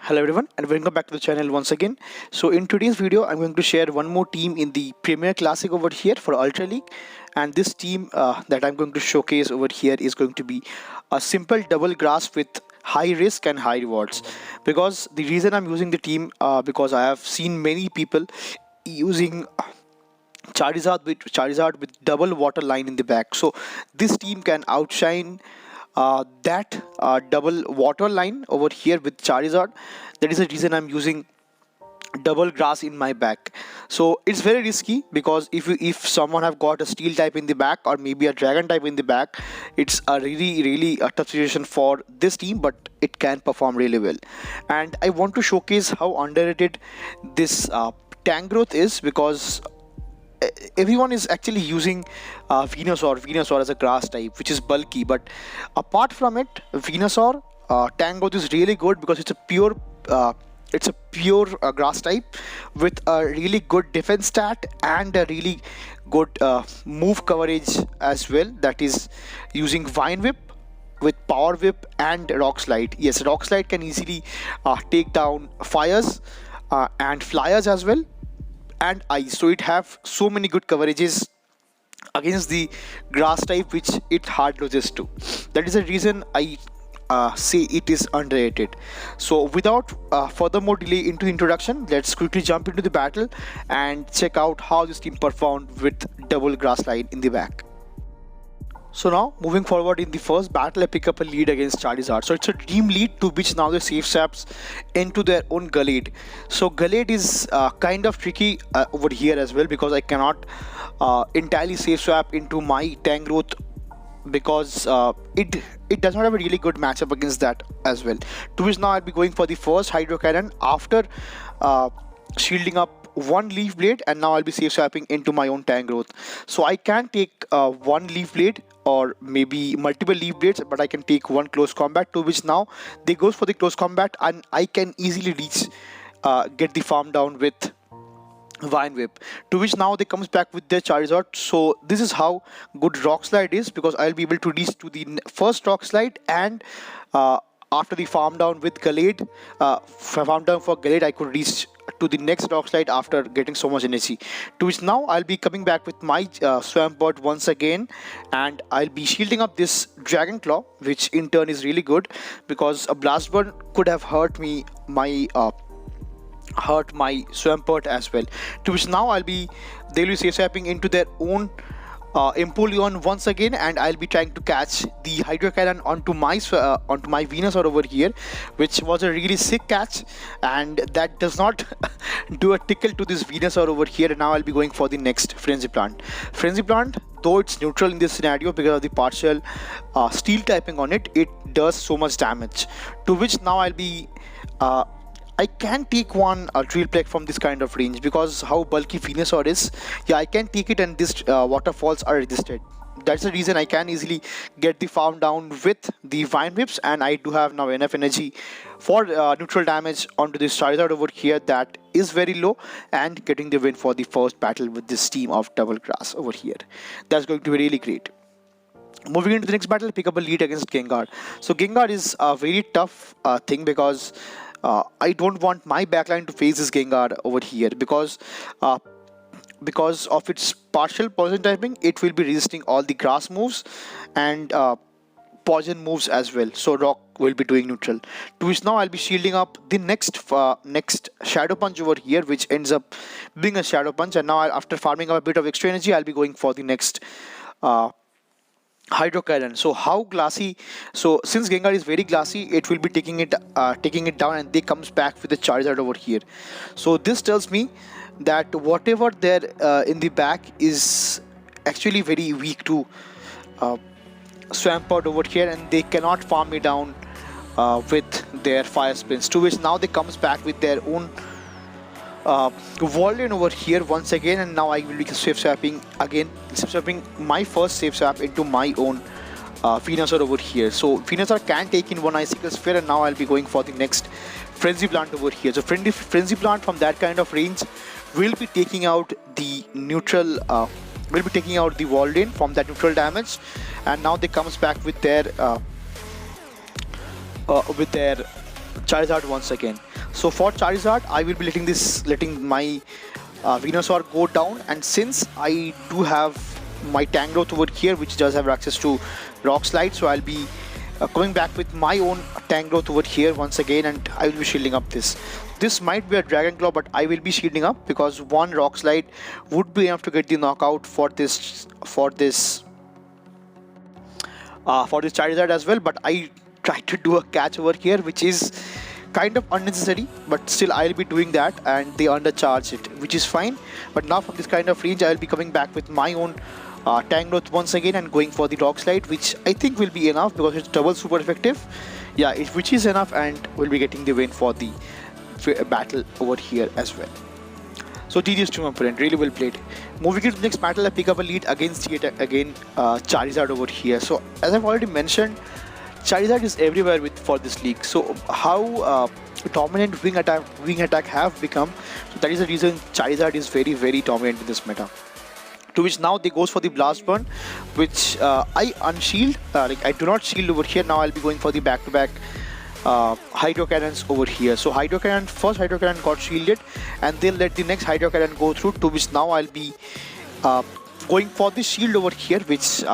Hello everyone and welcome back to the channel once again. So in today's video I'm going to share one more team in the Premier Classic over here for Ultra League, and this team that I'm going to showcase over here is going to be a simple double grass with high risk and high rewards. Because the reason I'm using the team because I have seen many people using Charizard with double water line in the back. So this team can outshine that double water line over here with Charizard. That is the reason I'm using double grass in my back. So it's very risky because if someone have got a steel type in the back or maybe a dragon type in the back, it's a really a tough situation for this team, but it can perform really well. And I want to showcase how underrated this Tangrowth is, because everyone is actually using Venusaur as a grass type, which is bulky. But apart from it, Venusaur Tangrowth is really good because it's a pure grass type with a really good defense stat and a really good move coverage as well. That is using Vine Whip with Power Whip and Rock Slide. Yes, Rock Slide can easily take down fires and flyers as well, and ice. So it have so many good coverages against the grass type, which it hard loses to. That is the reason I say it is underrated. So without further more delay into introduction, let's quickly jump into the battle and check out how this team performed with double grass line in the back. So now moving forward in the first battle, I pick up a lead against Charizard. So it's a dream lead to which now they save saps into their own Gallade. So Gallade is kind of tricky over here as well, because I cannot entirely save swap into my Tangrowth, because it does not have a really good matchup against that as well. To which now I'll be going for the first Hydro Cannon after shielding up one Leaf Blade, and now I'll be safe swapping into my own Tangrowth. So I can take one Leaf Blade or maybe multiple Leaf Blades, but I can take one close combat, to which now they goes for the close combat, and I can easily reach get the farm down with Vine Whip, to which now they comes back with their Charizard. So this is how good Rock Slide is, because I'll be able to reach to the first Rock Slide, and after the farm down with Gallade, farm down for Gallade, I could reach to the next Rock Slide after getting so much energy. To which now I'll be coming back with my Swampert once again, and I'll be shielding up this Dragon Claw, which in turn is really good, because a Blast Burn could have hurt me my Swampert as well. To which now they'll be safe swapping into their own Empoleon once again, and I'll be trying to catch the Hydro Cannon onto my Venusaur over here, which was a really sick catch, and that does not do a tickle to this Venusaur over here. And now I'll be going for the next Frenzy Plant. Frenzy Plant, though it's neutral in this scenario because of the partial steel typing on it, it does so much damage. To which now I can take one Drill Plague from this kind of range, because how bulky Venusaur is. Yeah, I can take it, and this waterfalls are resisted. That's the reason I can easily get the farm down with the Vine Whips, and I do have now enough energy for neutral damage onto this Charizard over here that is very low, and getting the win for the first battle with this team of double grass over here. That's going to be really great. Moving into the next battle, pick up a lead against Gengar. So Gengar is a very tough thing, because I don't want my backline to face this Gengar over here, because of its partial poison typing, it will be resisting all the grass moves and poison moves as well. So rock will be doing neutral. To which now I'll be shielding up the next Shadow Punch over here, which ends up being a Shadow Punch. And now after farming up a bit of extra energy, I'll be going for the next Hydro Cannon. So how glassy? So since Gengar is very glassy, it will be taking it down, and they comes back with the Charizard over here. So this tells me that whatever there in the back is actually very weak to Swampert over here, and they cannot farm me down with their Fire Spins. To which now they comes back with their own Walden over here once again, and now I will be safe swapping my first safe swap into my own Venusaur over here. So Venusaur can take in one Icicle Sphere, and now I'll be going for the next Frenzy Plant over here. So Frenzy Plant from that kind of range will be taking out the neutral, will be taking out the Walden from that neutral damage, and now they comes back with their Charizard once again. So for Charizard, I will be letting my Venusaur go down, and since I do have my Tangrowth over here, which does have access to Rock Slide, so I'll be coming back with my own Tangrowth over here once again, and I will be shielding up this. This might be a Dragon Claw, but I will be shielding up because one Rock Slide would be enough to get the knockout for this Charizard as well. But I tried to do a catch over here, which is kind of unnecessary, but still I'll be doing that, and they undercharge it, which is fine. But now from this kind of range, I'll be coming back with my own Tangrowth once again and going for the Rock Slide, which I think will be enough because it's double super effective. Yeah, which is enough, and we'll be getting the win for the battle over here as well. So GG's to my opponent, really well played. Moving into the next battle, I pick up a lead against Charizard over here. So as I've already mentioned, Charizard is everywhere for this league. So how dominant wing attack have become, so that is the reason Charizard is very dominant in this meta. To which now they goes for the Blast Burn, which I unshield. Like I do not shield over here. Now I'll be going for the back-to-back Hydro Cannons over here. So first Hydro Cannon got shielded, and they'll let the next Hydro Cannon go through. To which now I'll be going for the shield over here, which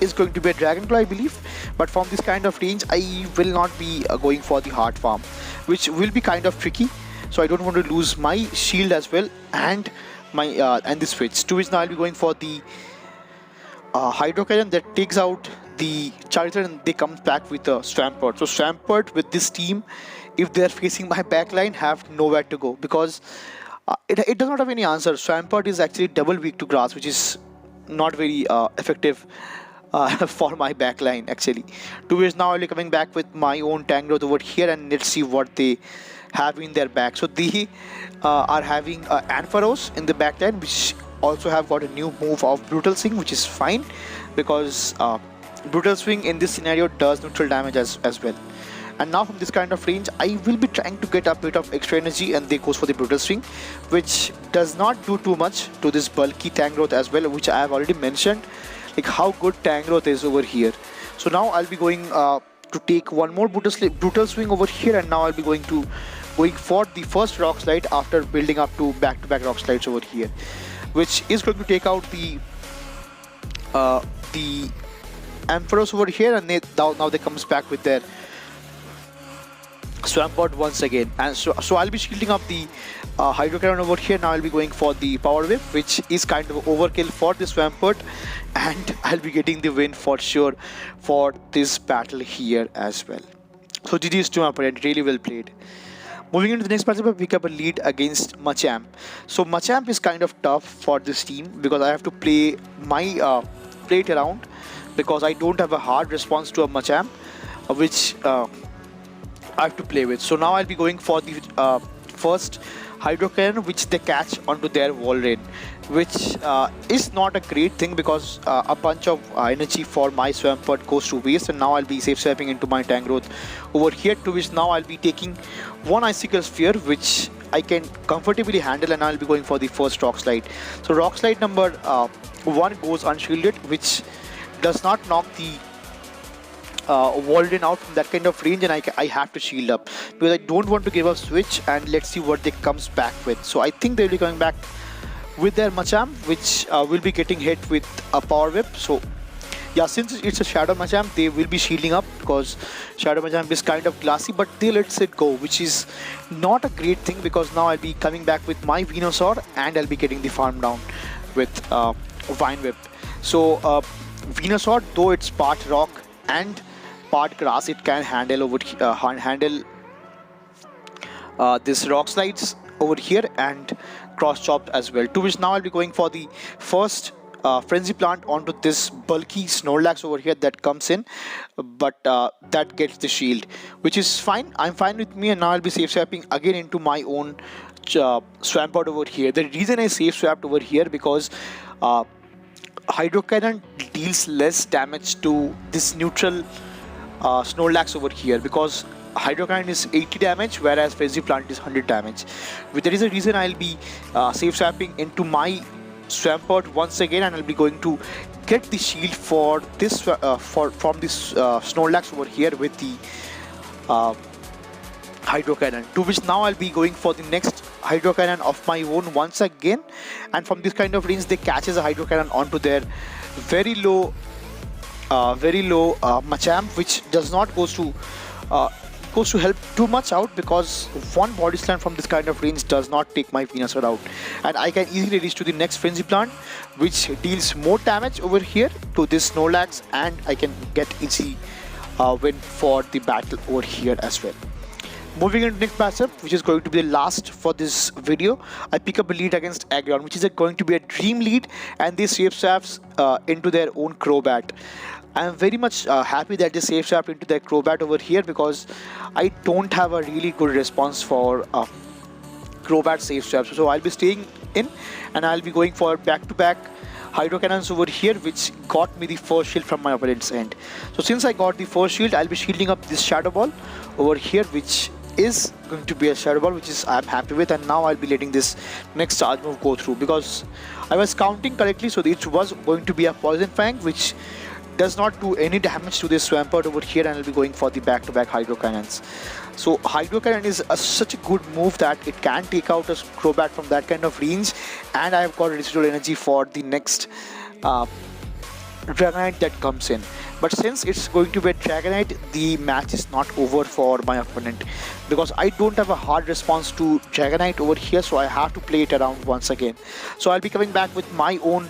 is going to be a Dragon Claw, I believe. But from this kind of range, I will not be going for the Heart Farm, which will be kind of tricky. So I don't want to lose my shield as well and my and the switch. To which now I'll be going for the Hydro Cannon that takes out the Charizard, and they come back with a Swampert. So Swampert with this team, if they're facing my backline, have nowhere to go because it does not have any answer. Swampert is actually double weak to grass, which is not very effective for my backline actually. To which now I'll be coming back with my own Tangrowth over here, and let's see what they have in their back. So they are having Ampharos in the backline, which also have got a new move of Brutal Swing, which is fine because Brutal Swing in this scenario does neutral damage as well. And now from this kind of range, I will be trying to get a bit of extra energy, and they goes for the Brutal Swing, which does not do too much to this bulky Tangrowth as well, which I have already mentioned, like how good Tangrowth is over here. So now I'll be going to take one more Brutal Swing over here, and now I'll be going for the first Rock Slide after building up to back-to-back Rock Slides over here, which is going to take out the Ampharos over here, and now they comes back with their Swampert once again. And so I'll be shielding up the Hydro Cannon over here. Now I'll be going for the Power Whip, which is kind of overkill for the Swampert, and I'll be getting the win for sure for this battle here as well. So GG's to my opponent, really well played. Moving into the next matchup, I pick up a lead against Machamp. So Machamp is kind of tough for this team because I have to play it around because I don't have a hard response to a Machamp, which I have to play with. So now I'll be going for the first Hydro Cannon, which they catch onto their Wall Rain, which is not a great thing because a bunch of energy for my Swampert goes to waste, and now I'll be safe swapping into my Tangrowth over here, to which now I'll be taking one Icicle Sphere, which I can comfortably handle, and I'll be going for the first Rock Slide. So Rock Slide number 1 goes unshielded, which does not knock the Walden out from that kind of range, and I have to shield up because I don't want to give up switch, and let's see what they comes back with. So I think they'll be coming back with their Machamp, which will be getting hit with a Power Whip. So yeah, since it's a Shadow Machamp, they will be shielding up because Shadow Machamp is kind of glassy, but they lets it go, which is not a great thing because now I'll be coming back with my Venusaur, and I'll be getting the farm down with Vine Whip. So Venusaur, though it's part rock and part grass, it can handle this Rock Slides over here and Cross Chop as well. To which now I'll be going for the first Frenzy Plant onto this bulky Snorlax over here that comes in, but that gets the shield, which is fine. I'm fine with me, and now I'll be safe swapping again into my own Swampert over here. The reason I safe swapped over here because Hydro Cannon deals less damage to this neutral Snorlax over here because Hydro Cannon is 80 damage, whereas Frenzy Plant is 100 damage. There is a reason I'll be safe swapping into my Swampert once again, and I'll be going to get the shield for this from this Snorlax over here with the Hydro Cannon, to which now I'll be going for the next Hydro Cannon of my own once again. And from this kind of range, they catches a Hydro Cannon onto their very low Machamp, which does not goes to help too much out, because one body slam from this kind of range does not take my Venusaur out, and I can easily reach to the next Frenzy Plant, which deals more damage over here to this Snorlax, and I can get easy win for the battle over here as well. Moving into next matchup, which is going to be the last for this video, I pick up a lead against Aggron, which is going to be a dream lead, and they save swaps into their own Crobat. I am very much happy that they save swap into their Crobat over here, because I don't have a really good response for Crobat save swaps. So I'll be staying in, and I'll be going for back-to-back Hydro Cannons over here, which got me the first shield from my opponent's end. So since I got the first shield, I'll be shielding up this Shadow Ball over here, which is going to be a Shadow Ball, which is I'm happy with, and now I'll be letting this next charge move go through, because I was counting correctly, so it was going to be a Poison Fang, which does not do any damage to this Swampert over here, and I'll be going for the back-to-back Hydro Cannons. So Hydro Cannon is such a good move that it can take out a Crobat from that kind of range, and I've got residual energy for the next Dragonite that comes in. But since it's going to be a Dragonite, the match is not over for my opponent, because I don't have a hard response to Dragonite over here, so I have to play it around once again. So I'll be coming back with my own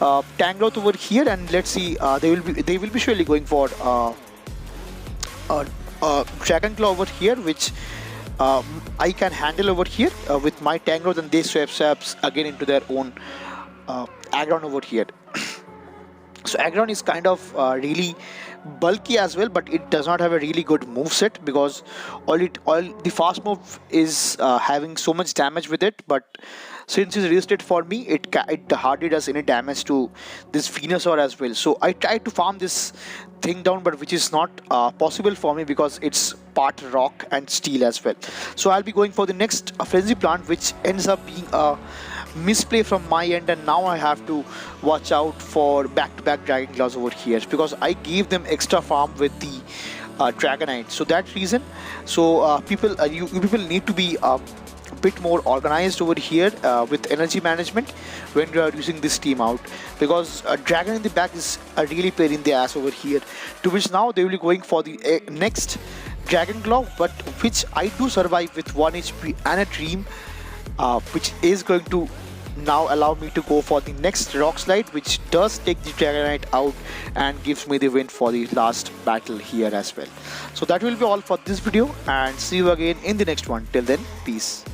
Tangrowth over here, and let's see, they will be surely going for Dragon Claw over here, which I can handle over here with my Tangrowth, and they swaps again into their own Aggron over here. So Aggron is kind of really bulky as well, but it does not have a really good moveset, because all the fast move is having so much damage with it, but since it's resisted for me, it hardly does any damage to this Venusaur as well. So I tried to farm this thing down, but which is not possible for me, because it's part rock and steel as well. So I'll be going for the next Frenzy Plant, which ends up being a misplay from my end, and now I have to watch out for back-to-back Dragon Claws over here, because I gave them extra farm with the Dragonite. So that reason, so you people need to be bit more organized over here with energy management when you are using this team out, because a dragon in the back is a really pain in the ass over here, to which now they will be going for the next Dragon Claw, but which I do survive with 1 HP and a Dream, which is going to now allow me to go for the next Rock Slide, which does take the Dragonite out and gives me the win for the last battle here as well. So that will be all for this video, and see you again in the next one. Till then, peace.